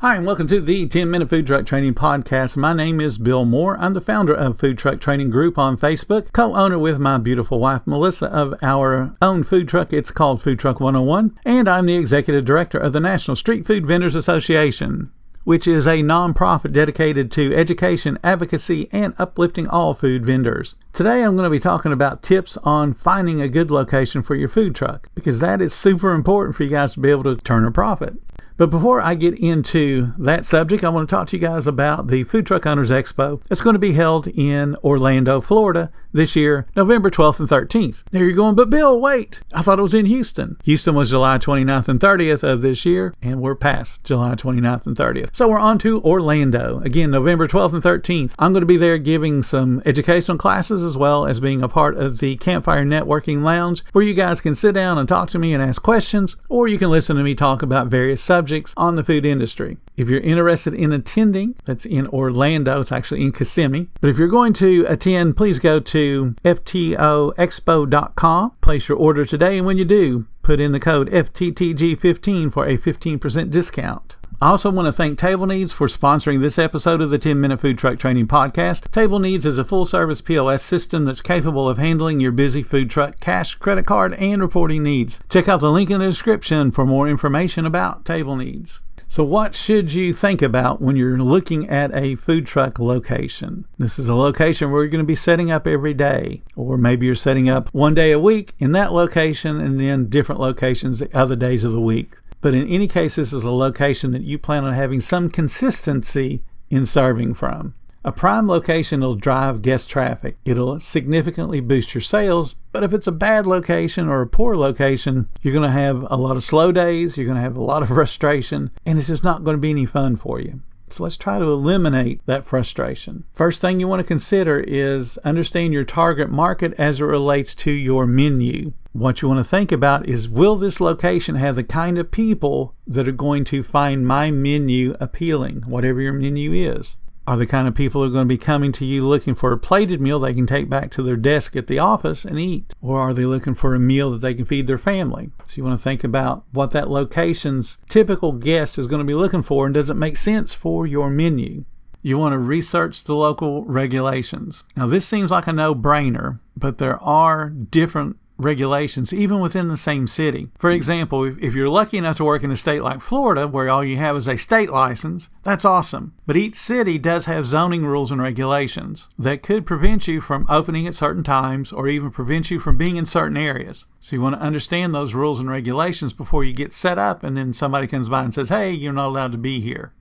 Hi, and welcome to the 10-Minute Food Truck Training Podcast. My name is Bill Moore. I'm the founder of Food Truck Training Group on Facebook, co-owner with my beautiful wife, Melissa, of our own food truck. It's called Food Truck 101, and I'm the executive director of the National Street Food Vendors Association, which is a nonprofit dedicated to education, advocacy, and uplifting all food vendors. Today, I'm going to be talking about tips on finding a good location for your food truck, because that is super important for you guys to be able to turn a profit. But before I get into that subject, I want to talk to you guys about the Food Truck Owners Expo. It's going to be held in Orlando, Florida this year, November 12th and 13th. There you're going, but Bill, wait, I thought it was in Houston. Houston was July 29th and 30th of this year, and we're past July 29th and 30th. So we're on to Orlando. Again, November 12th and 13th. I'm going to be there giving some educational classes as well as being a part of the Campfire Networking Lounge, where you guys can sit down and talk to me and ask questions, or you can listen to me talk about various subjects on the food industry. If you're interested in attending, that's in Orlando. It's actually in Kissimmee. But if you're going to attend, please go to ftoexpo.com. Place your order today, and when you do, put in the code FTTG15 for a 15% discount. I also want to thank Table Needs for sponsoring this episode of the 10-Minute Food Truck Training Podcast. Table Needs is a full-service POS system that's capable of handling your busy food truck cash, credit card, and reporting needs. Check out the link in the description for more information about Table Needs. So what should you think about when you're looking at a food truck location? This is a location where you're going to be setting up every day, or maybe you're setting up one day a week in that location and then different locations the other days of the week. But in any case, this is a location that you plan on having some consistency in serving from. A prime location will drive guest traffic. It'll significantly boost your sales, but if it's a bad location or a poor location, you're going to have a lot of slow days, you're going to have a lot of frustration, and it's just not going to be any fun for you. So let's try to eliminate that frustration. First thing you want to consider is understand your target market as it relates to your menu. What you want to think about is, will this location have the kind of people that are going to find my menu appealing, whatever your menu is? Are the kind of people who are going to be coming to you looking for a plated meal they can take back to their desk at the office and eat? Or are they looking for a meal that they can feed their family? So you want to think about what that location's typical guest is going to be looking for, and does it make sense for your menu? You want to research the local regulations. Now, this seems like a no-brainer, but there are different regulations even within the same city. For example, if you're lucky enough to work in a state like Florida where all you have is a state license, that's awesome. But each city does have zoning rules and regulations that could prevent you from opening at certain times or even prevent you from being in certain areas. So you want to understand those rules and regulations before you get set up, and then somebody comes by and says, hey, you're not allowed to be here.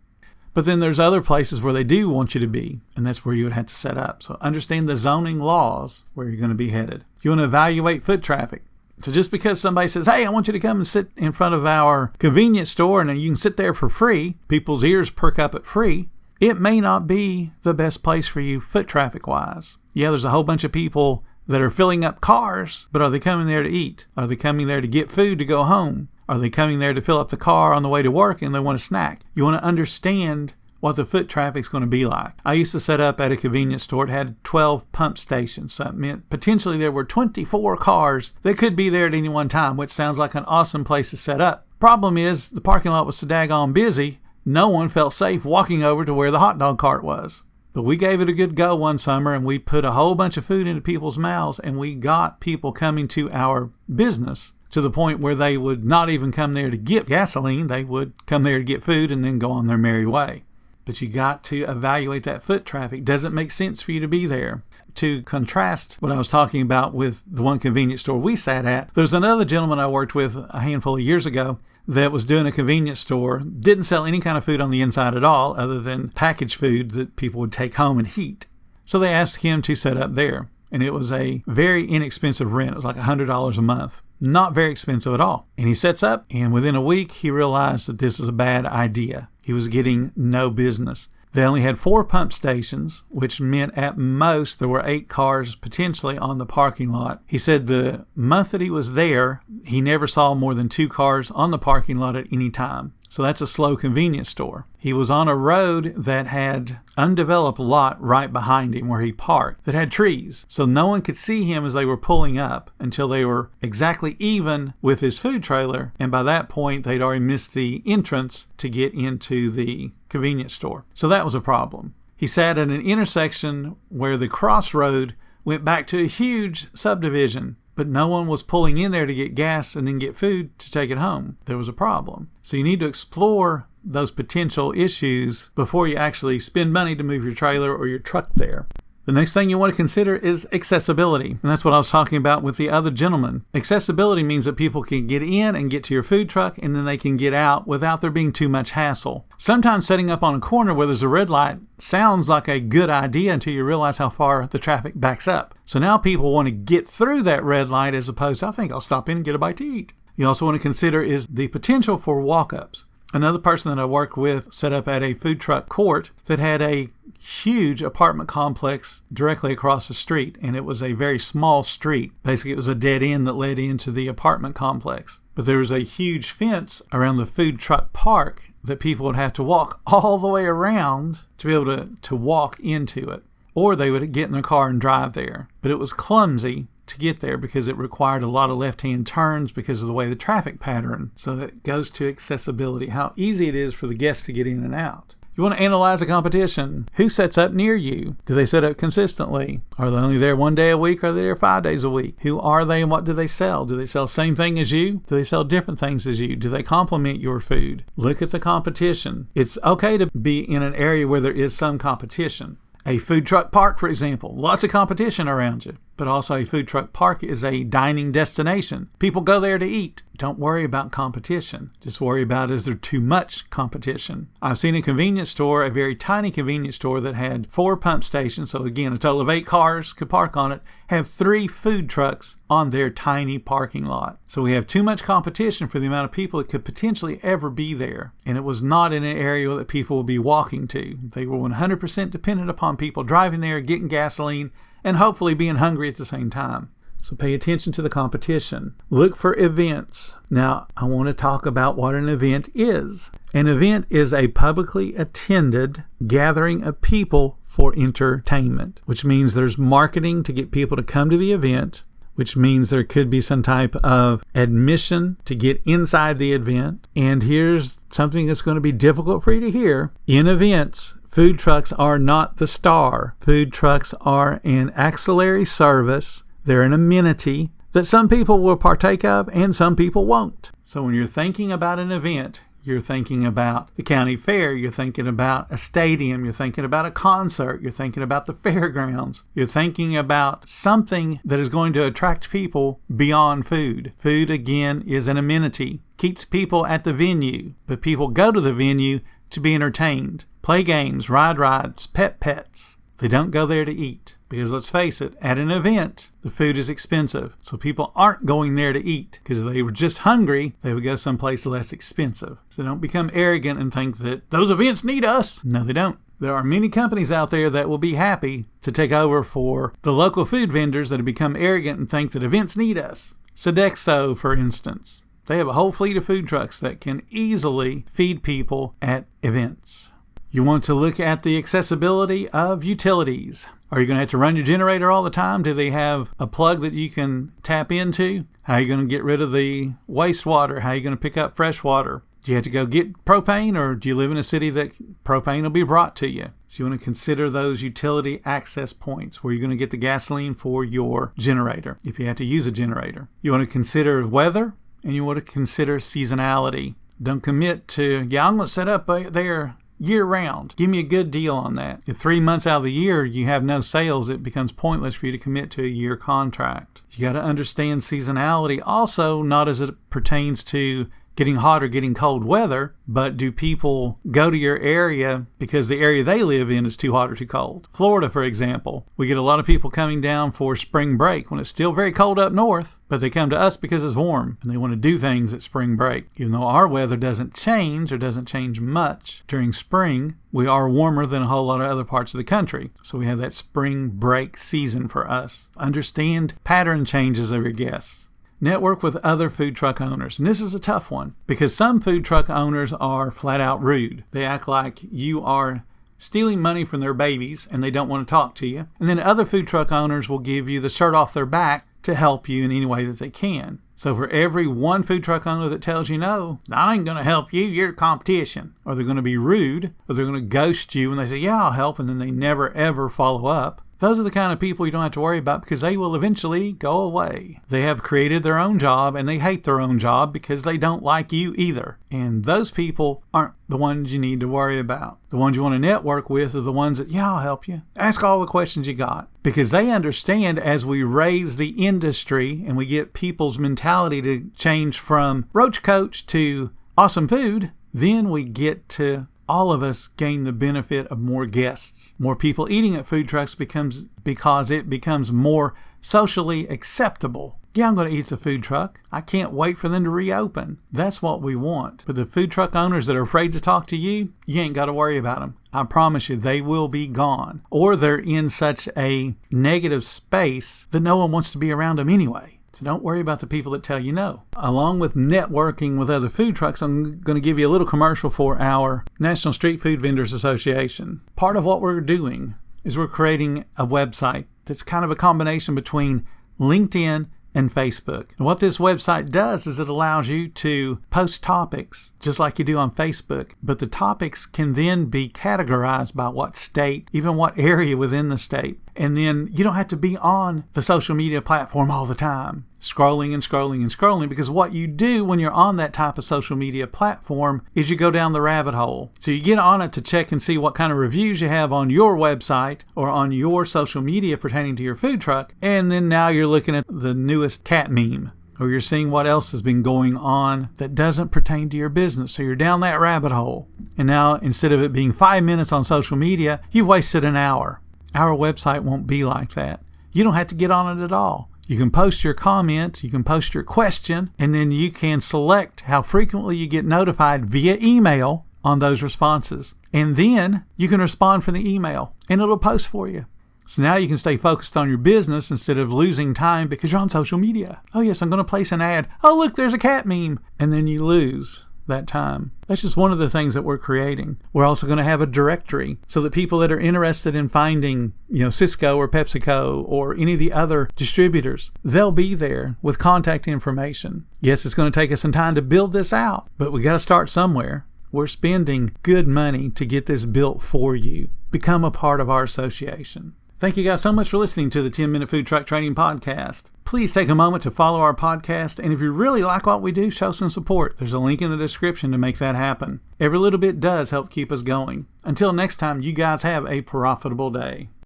But then there's other places where they do want you to be, and that's where you would have to set up. So understand the zoning laws where you're going to be headed. You want to evaluate foot traffic. So just because somebody says, hey, I want you to come and sit in front of our convenience store and you can sit there for free, people's ears perk up at free, it may not be the best place for you foot traffic wise. Yeah, there's a whole bunch of people that are filling up cars, but are they coming there to eat? Are they coming there to get food to go home? Are they coming there to fill up the car on the way to work and they want a snack? You want to understand what the foot traffic's going to be like. I used to set up at a convenience store. It had 12 pump stations. So that meant potentially there were 24 cars that could be there at any one time, which sounds like an awesome place to set up. Problem is, the parking lot was so daggone busy, no one felt safe walking over to where the hot dog cart was. But we gave it a good go one summer, and we put a whole bunch of food into people's mouths, and we got people coming to our business to the point where they would not even come there to get gasoline. They would come there to get food and then go on their merry way. But you got to evaluate that foot traffic. Does it make sense for you to be there? To contrast what I was talking about with the one convenience store we sat at, there's another gentleman I worked with a handful of years ago that was doing a convenience store, didn't sell any kind of food on the inside at all other than packaged food that people would take home and heat. So they asked him to set up there. And it was a very inexpensive rent. It was like $100 a month. Not very expensive at all. And he sets up, and within a week, he realized that this is a bad idea. He was getting no business. They only had 4 pump stations, which meant at most there were 8 cars potentially on the parking lot. He said the month that he was there, he never saw more than 2 cars on the parking lot at any time. So that's a slow convenience store. He was on a road that had undeveloped lot right behind him where he parked that had trees. So no one could see him as they were pulling up until they were exactly even with his food trailer. And by that point, they'd already missed the entrance to get into the convenience store. So that was a problem. He sat at an intersection where the crossroad went back to a huge subdivision, but no one was pulling in there to get gas and then get food to take it home. There was a problem. So you need to explore those potential issues before you actually spend money to move your trailer or your truck there. The next thing you want to consider is accessibility. And that's what I was talking about with the other gentleman. Accessibility means that people can get in and get to your food truck and then they can get out without there being too much hassle. Sometimes setting up on a corner where there's a red light sounds like a good idea until you realize how far the traffic backs up. So now people want to get through that red light as opposed to, I think I'll stop in and get a bite to eat. You also want to consider is the potential for walk-ups. Another person that I worked with set up at a food truck court that had a huge apartment complex directly across the street, and it was a very small street. Basically, it was a dead end that led into the apartment complex. But there was a huge fence around the food truck park that people would have to walk all the way around to be able to walk into it. Or they would get in their car and drive there. But it was clumsy to get there because it required a lot of left-hand turns because of the way the traffic pattern. So it goes to accessibility, how easy it is for the guests to get in and out. You want to analyze the competition. Who sets up near you? Do they set up consistently? Are they only there 1 day a week or are they there 5 days a week? Who are they and what do they sell? Do they sell the same thing as you? Do they sell different things as you? Do they complement your food? Look at the competition. It's okay to be in an area where there is some competition. A food truck park, for example, lots of competition around you. But also a food truck park is a dining destination. People go there to eat. Don't worry about competition. Just worry about is there too much competition. I've seen a convenience store, a very tiny convenience store that had 4 pump stations. So again, a total of 8 cars could park on it, have 3 food trucks on their tiny parking lot. So we have too much competition for the amount of people that could potentially ever be there. And it was not in an area that people would be walking to. They were 100% dependent upon people driving there, getting gasoline, and hopefully being hungry at the same time. So pay attention to the competition. Look for events. Now, I want to talk about what an event is. An event is a publicly attended gathering of people for entertainment, which means there's marketing to get people to come to the event, which means there could be some type of admission to get inside the event. And here's something that's going to be difficult for you to hear. In events, food trucks are not the star. Food trucks are an auxiliary service. They're an amenity that some people will partake of and some people won't. So when you're thinking about an event, you're thinking about the county fair, you're thinking about a stadium, you're thinking about a concert, you're thinking about the fairgrounds, you're thinking about something that is going to attract people beyond food. Food, again, is an amenity. Keeps people at the venue, but people go to the venue to be entertained. Play games, ride rides, pets. They don't go there to eat. Because let's face it, at an event, the food is expensive. So people aren't going there to eat. Because if they were just hungry, they would go someplace less expensive. So don't become arrogant and think that those events need us. No, they don't. There are many companies out there that will be happy to take over for the local food vendors that have become arrogant and think that events need us. Sodexo, for instance. They have a whole fleet of food trucks that can easily feed people at events. You want to look at the accessibility of utilities. Are you going to have to run your generator all the time? Do they have a plug that you can tap into? How are you going to get rid of the wastewater? How are you going to pick up fresh water? Do you have to go get propane, or do you live in a city that propane will be brought to you? So you want to consider those utility access points where you're going to get the gasoline for your generator if you have to use a generator. You want to consider weather, and you want to consider seasonality. Don't commit to, I'm going to set up there year-round. Give me a good deal on that. If 3 months out of the year you have no sales, it becomes pointless for you to commit to a year contract. You got to understand seasonality also, not as it pertains to getting hot or getting cold weather, but do people go to your area because the area they live in is too hot or too cold? Florida, for example, we get a lot of people coming down for spring break when it's still very cold up north, but they come to us because it's warm and they want to do things at spring break. Even though our weather doesn't change or doesn't change much during spring, we are warmer than a whole lot of other parts of the country. So we have that spring break season for us. Understand pattern changes of your guests. Network with other food truck owners. And this is a tough one because some food truck owners are flat out rude. They act like you are stealing money from their babies and they don't want to talk to you. And then other food truck owners will give you the shirt off their back to help you in any way that they can. So for every one food truck owner that tells you no, I ain't going to help you, you're competition, or they're going to be rude, or they're going to ghost you when they say, yeah, I'll help, and then they never ever follow up. Those are the kind of people you don't have to worry about because they will eventually go away. They have created their own job and they hate their own job because they don't like you either. And those people aren't the ones you need to worry about. The ones you want to network with are the ones that, yeah, I'll help you. Ask all the questions you got. Because they understand as we raise the industry and we get people's mentality to change from Roach Coach to awesome food, then we get to all of us gain the benefit of more guests. More people eating at food trucks because it becomes more socially acceptable. Yeah, I'm going to eat at the food truck. I can't wait for them to reopen. That's what we want. But the food truck owners that are afraid to talk to you, you ain't got to worry about them. I promise you, they will be gone. Or they're in such a negative space that no one wants to be around them anyway. So don't worry about the people that tell you no. Along with networking with other food trucks, I'm going to give you a little commercial for our National Street Food Vendors Association. Part of what we're doing is we're creating a website that's kind of a combination between LinkedIn and Facebook. And what this website does is it allows you to post topics just like you do on Facebook, but the topics can then be categorized by what state, even what area within the state. And then you don't have to be on the social media platform all the time, scrolling and scrolling and scrolling, because what you do when you're on that type of social media platform is you go down the rabbit hole. So you get on it to check and see what kind of reviews you have on your website or on your social media pertaining to your food truck. And then now you're looking at the newest cat meme, or you're seeing what else has been going on that doesn't pertain to your business. So you're down that rabbit hole. And now instead of it being 5 minutes on social media, you've wasted an hour. Our website won't be like that. You don't have to get on it at all. You can post your comment, you can post your question, and then you can select how frequently you get notified via email on those responses. And then you can respond from the email and it'll post for you. So now you can stay focused on your business instead of losing time because you're on social media. Oh yes, I'm going to place an ad. Oh look, there's a cat meme. And then you lose that time. That's just one of the things that we're creating. We're also going to have a directory so that people that are interested in finding, Cisco or PepsiCo or any of the other distributors, they'll be there with contact information. Yes, it's going to take us some time to build this out, but we got to start somewhere. We're spending good money to get this built for you. Become a part of our association. Thank you guys so much for listening to the 10-Minute Food Truck Training Podcast. Please take a moment to follow our podcast, and if you really like what we do, show some support. There's a link in the description to make that happen. Every little bit does help keep us going. Until next time, you guys have a profitable day.